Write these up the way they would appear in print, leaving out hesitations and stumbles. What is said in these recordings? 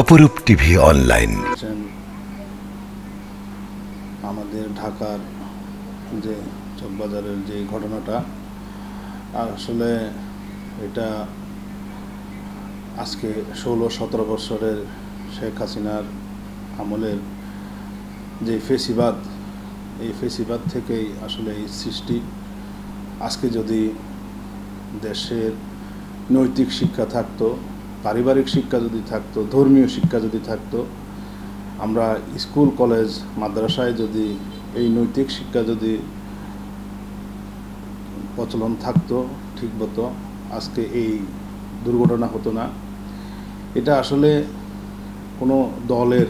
অপরূপ TV online. আমাদের ঢাকার যে চকবাজারের যে ঘটনাটা, আসলে এটা আজকে 16-17 বছরের শেখ হাসিনার আমলের যে ফেসিবাদ, এই ফেসিবাদ থেকেই আসলে এই সৃষ্টি। আজকে যদি দেশের নৈতিক শিক্ষা থাকতো, পারিবারিক শিক্ষা যদি থাকতো, ধর্মীয় শিক্ষা যদি থাকতো, আমরা স্কুল কলেজ মাদ্রাসায় যদি এই নৈতিক শিক্ষা যদি প্রচলন থাকতো ঠিক মতো, আজকে এই দুর্ঘটনা হতো না। এটা আসলে কোনো দলের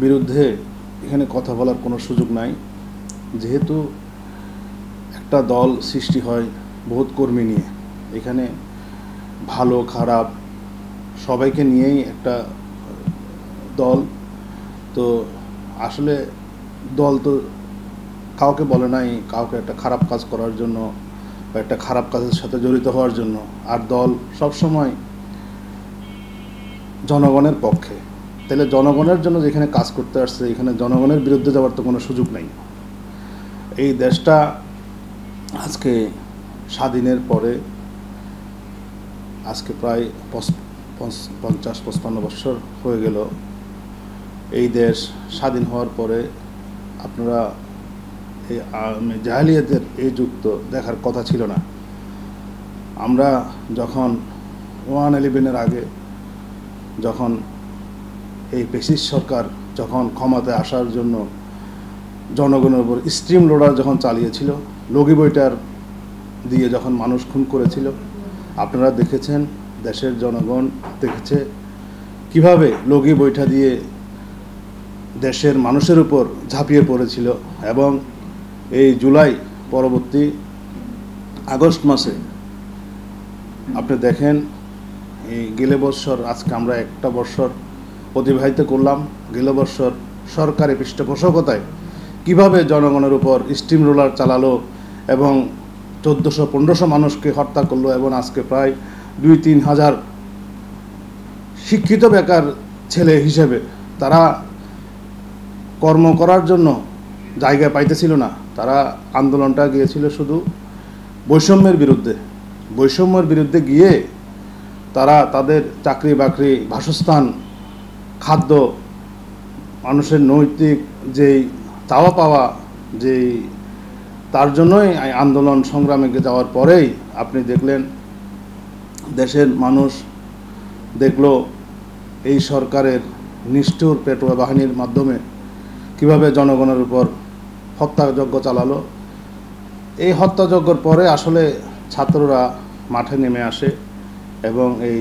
বিরুদ্ধে এখানে কথা বলার কোনো সুযোগ নাই, যেহেতু একটা দল সৃষ্টি হয় বহুত কর্মী নিয়ে। এখানে ভালো খারাপ সবাইকে নিয়েই একটা দল। তো আসলে দল তো কাউকে বলে নাই কাউকে একটা খারাপ কাজ করার জন্য বা একটা খারাপ কাজের সাথে জড়িত হওয়ার জন্য। আর দল সবসময় জনগণের পক্ষে। তাহলে জনগণের জন্য যেখানে কাজ করতে আসছে, এখানে জনগণের বিরুদ্ধে যাওয়ার তো কোনো সুযোগ নেই। এই দেশটা আজকে স্বাধীনের পরে আজকে প্রায় 50-55 বছর হয়ে গেল। এই দেশ স্বাধীন হওয়ার পরে আপনারা এই জাহেলিয়াতের এই যুগ তো দেখার কথা ছিল না। আমরা যখন 1/11-এর আগে যখন এই ফ্যাসিস্ট সরকার যখন ক্ষমতায় আসার জন্য জনগণের উপর স্ট্রিম লোডার যখন চালিয়েছিল, লগি বইটার দিয়ে যখন মানুষ খুন করেছিল, আপনারা দেখেছেন, দেশের জনগণ দেখেছে কিভাবে লগি বইটা দিয়ে দেশের মানুষের উপর ঝাঁপিয়ে পড়েছিল। এবং এই জুলাই পরবর্তী আগস্ট মাসে আপনি দেখেন, এই গেলে বৎসর আজকে আমরা একটা বৎসর অতিবাহিত করলাম, গেলে বৎসর সরকারি পৃষ্ঠপোষকতায় কিভাবে জনগণের উপর স্টিম রোলার চালালো এবং 1400-1500 মানুষকে হত্যা করলো। এবং আজকে প্রায় 2-3 হাজার শিক্ষিত বেকার ছেলে হিসেবে তারা কর্ম করার জন্য জায়গা পাইতেছিল না। তারা আন্দোলনটা গিয়েছিল শুধু বৈষম্যের বিরুদ্ধে। বৈষম্যের বিরুদ্ধে গিয়ে তারা তাদের চাকরি বাকরি, বাসস্থান, খাদ্য, মানুষের নৈতিক যেই চাওয়া পাওয়া, যেই তার জন্যই আন্দোলন সংগ্রামে যাওয়ার পরেই আপনি দেখলেন দেশের মানুষ দেখলো এই সরকারের নিষ্ঠুর পেটোয়া বাহিনীর মাধ্যমে কিভাবে জনগণের উপর হত্যাযজ্ঞ চালালো। এই হত্যাযজ্ঞের পরে আসলে ছাত্ররা মাঠে নেমে আসে এবং এই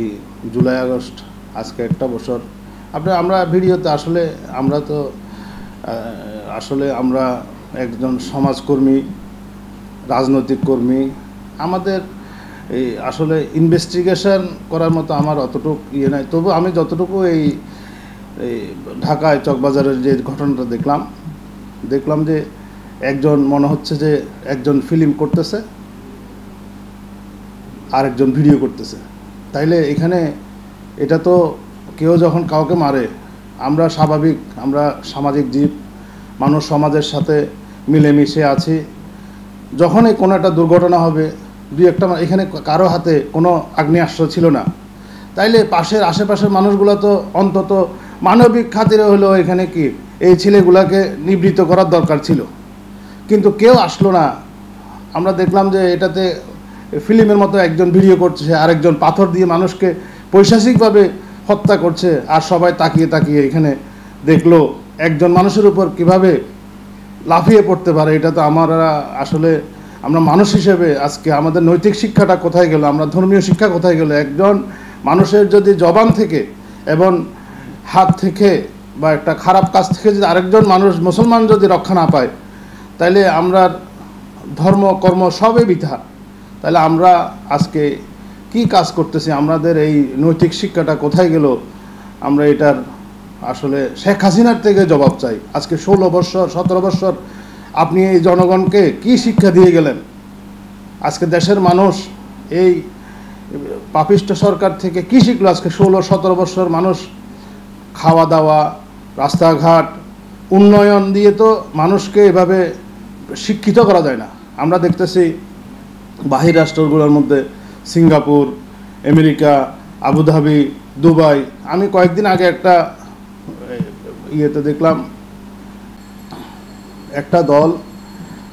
জুলাই আগস্ট আজকে একটা বছর আমরা ভিডিওতে আসলে আমরা একজন সমাজকর্মী, রাজনৈতিক কর্মী, আমাদের এই আসলে ইনভেস্টিগেশন করার মতো আমার অতটুকু ইয়ে নাই। তবু আমি যতটুকু এই ঢাকায় চকবাজারের যে ঘটনাটা দেখলাম যে একজন মনে হচ্ছে যে একজন ফিল্ম করতেছে আর একজন ভিডিও করতেছে। তাইলে এখানে এটা তো কেউ যখন কাউকে মারে, আমরা স্বাভাবিক, আমরা সামাজিক জীব, মানুষ সমাজের সাথে মিলেমিশে আছি। যখনই কোনো একটা দুর্ঘটনা হবে, এখানে কারো হাতে কোনো আগ্নেয়াস্ত্র ছিল না। তাইলে আশেপাশের মানুষগুলো তো অন্তত মানবিক খাতিরে হলেও এখানে কি এই ছেলেগুলাকে নিবৃত্ত করার দরকার ছিল, কিন্তু কেউ আসলো না। আমরা দেখলাম যে এটাতে ফিল্মের মতো একজন ভিডিও করছে, আরেকজন পাথর দিয়ে মানুষকে পৈশাচিকভাবে হত্যা করছে, আর সবাই তাকিয়ে এখানে দেখলো একজন মানুষের উপর কিভাবে লাফিয়ে পড়তে পারে। এটা তো আমরা মানুষ হিসেবে আজকে আমাদের নৈতিক শিক্ষাটা কোথায় গেল, আমরা ধর্মীয় শিক্ষা কোথায় গেল? একজন মানুষের যদি জবান থেকে এবং হাত থেকে বা একটা খারাপ কাজ থেকে যদি আরেকজন মানুষ মুসলমান যদি রক্ষা না পায়, তাইলে আমরা ধর্ম কর্ম সবই বৃথা। তাহলে আমরা আজকে কি কাজ করতেছি? আমাদের এই নৈতিক শিক্ষাটা কোথায় গেল? আমরা এটার আসলে শেখ হাসিনার থেকে জবাব চাই। আজকে 16-17 বছর আপনি এই জনগণকে কি শিক্ষা দিয়ে গেলেন? আজকে দেশের মানুষ এই পাপিষ্ট সরকার থেকে কী শিখলো আজকে 16-17 বছর মানুষ? খাওয়া দাওয়া, রাস্তাঘাট, উন্নয়ন দিয়ে তো মানুষকে এভাবে শিক্ষিত করা যায় না। আমরা দেখতেছি বাহির রাষ্ট্রগুলোর মধ্যে সিঙ্গাপুর, আমেরিকা, আবুধাবি, দুবাই। আমি কয়েকদিন আগে একটা ইয়েতে দেখলাম, একটা দল,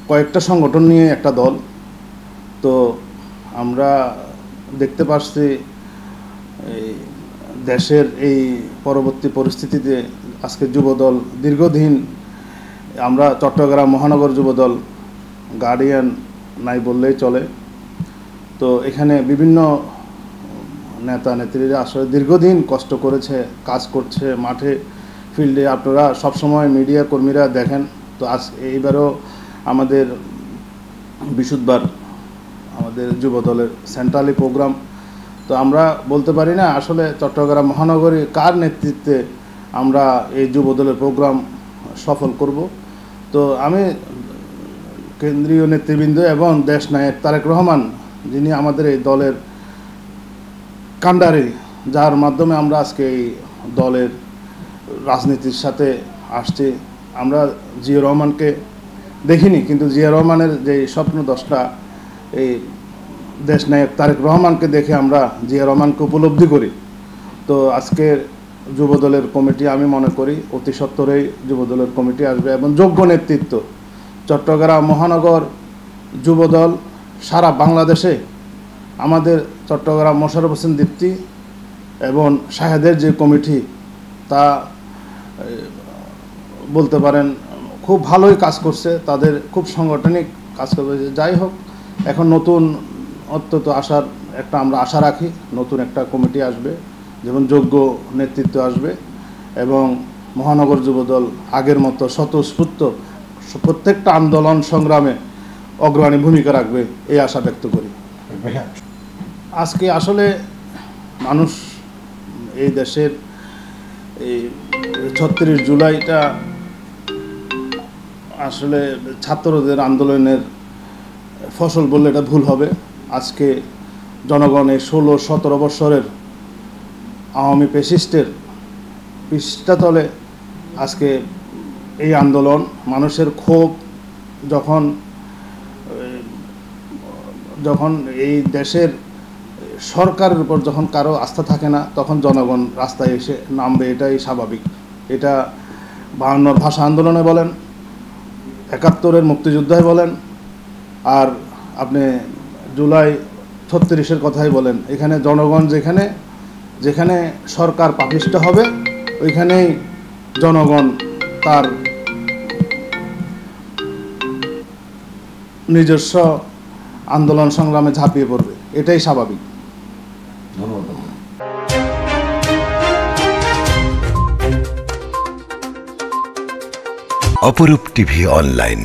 কয়েকটা সংগঠন নিয়ে একটা দল। তো আমরা দেখতে পাচ্ছি এই দেশের এই পরবর্তী পরিস্থিতিতে আজকে যুবদল দীর্ঘদিন, আমরা চট্টগ্রাম মহানগর যুবদল গার্ডিয়ান নাই বললেই চলে। তো এখানে বিভিন্ন নেতা নেত্রীরা আসলে দীর্ঘদিন কষ্ট করেছে, কাজ করছে মাঠে ফিল্ডে। আপনারা সবসময় মিডিয়া কর্মীরা দেখেন। তো আজ এইবারও আমাদের বৃহস্পতিবার আমাদের যুবদলের সেন্ট্রালি প্রোগ্রাম। তো আমরা বলতে পারি না আসলে চট্টগ্রাম মহানগরী কার নেতৃত্বে আমরা এই যুবদলের প্রোগ্রাম সফল করব। তো আমি কেন্দ্রীয় নেতৃবৃন্দ এবং দেশ নায়ক তারেক রহমান, যিনি আমাদের এই দলের কাণ্ডারি, যার মাধ্যমে আমরা আজকে এই দলের রাজনীতির সাথে আসছি। আমরা জিয়া রহমানকে দেখিনি, কিন্তু জিয়া রহমানের যে স্বপ্ন দশটা, এই দেশ নায়ক তারেক রহমানকে দেখে আমরা জিয়া রহমানকে উপলব্ধি করি। তো আজকের যুবদলের কমিটি আমি মনে করি অতি সত্বরেই যুবদলের কমিটি আসবে এবং যোগ্য নেতৃত্ব। চট্টগ্রাম মহানগর যুবদল সারা বাংলাদেশে আমাদের চট্টগ্রাম মোশাররফ হোসেন দীপ্তি এবং শাহেদের যে কমিটি, তা বলতে পারেন খুব ভালোই কাজ করছে, তাদের খুব সাংগঠনিক কাজ করছে। যাই হোক, এখন নতুন অত্যন্ত আশার একটা আমরা আশা রাখি, নতুন একটা কমিটি আসবে, যেমন যোগ্য নেতৃত্ব আসবে এবং মহানগর যুবদল আগের মতো স্বতঃস্ফূর্ত প্রত্যেকটা আন্দোলন সংগ্রামে অগ্রণী ভূমিকা রাখবে, এই আশা ব্যক্ত করি। আজকে আসলে মানুষ এই দেশের এই 36 জুলাইটা আসলে ছাত্রদের আন্দোলনের ফসল বললে এটা ভুল হবে। আজকে জনগণের 16-17 বছরের আওয়ামী ফ্যাসিস্টের পৃষ্ঠতলে আজকে এই আন্দোলন, মানুষের ক্ষোভ, যখন এই দেশের সরকারের উপর যখন কারো আস্থা থাকে না, তখন জনগণ রাস্তায় এসে নামবে, এটাই স্বাভাবিক। এটা 52 ভাষা আন্দোলনে বলেন, 71-এর মুক্তিযুদ্ধায় বলেন, আর আপনি জুলাই 36-এর কথাই বলেন। এখানে জনগণ যেখানে সরকার পাপিষ্ট হবে, ওইখানেই জনগণ তার নিজস্ব আন্দোলন সংগ্রামে ঝাঁপিয়ে পড়বে, এটাই স্বাভাবিক। ধন্যবাদ। অপরূপ টিভি অনলাইন।